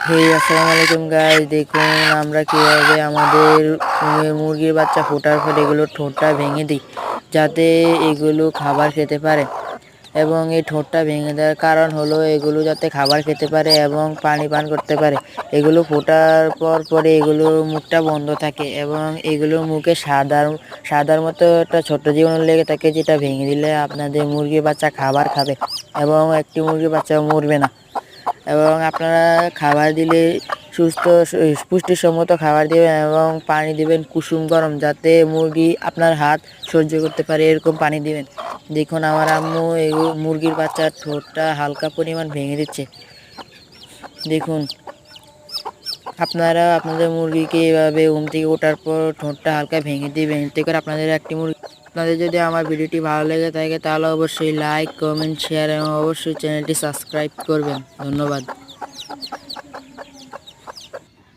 আসসালামু আলাইকুম গাইস, দেখুন আমরা কিভাবে আমাদের মুরগির বাচ্চা ফোটার পর এগুলো ঠোঁটটা ভেঙে দিই যাতে এগুলো খাবার খেতে পারে। এবং এই ঠোঁটটা ভেঙে দেওয়ার কারণ হলো এগুলো যাতে খাবার খেতে পারে এবং পানি পান করতে পারে। এগুলো ফোটার পরে এগুলোর মুখটা বন্ধ থাকে এবং এগুলোর মুখে সাদার সাদার মতো একটা ছোট্ট জীবাণু লেগে থাকে, যেটা ভেঙে দিলে আপনাদের মুরগির বাচ্চা খাবার খাবে এবং একটি মুরগির বাচ্চা মরবে না। এবং আপনারা খাবার দিলে পুষ্টিসম্মত খাবার দিবেন এবং পানি দিবেন কুসুম গরম, যাতে মুরগি আপনার হাত সহ্য করতে পারে এরকম পানি দিবেন। দেখুন আমার আম্মু এই মুরগির বাচ্চার ঠোঁটটা হালকা পরিমাণ ভেঙে দিচ্ছে। দেখুন আপনারা আপনাদের মুরগিকে এভাবে ঘুম থেকে ওঠার পর ঠোঁটটা হালকা ভেঙে দিবেন, এতে করে আপনাদের যদি আমার ভিডিওটি ভালো লেগে থাকে তাহলে অবশ্যই লাইক, কমেন্ট, শেয়ার এবং অবশ্যই চ্যানেলটি সাবস্ক্রাইব করবেন। ধন্যবাদ।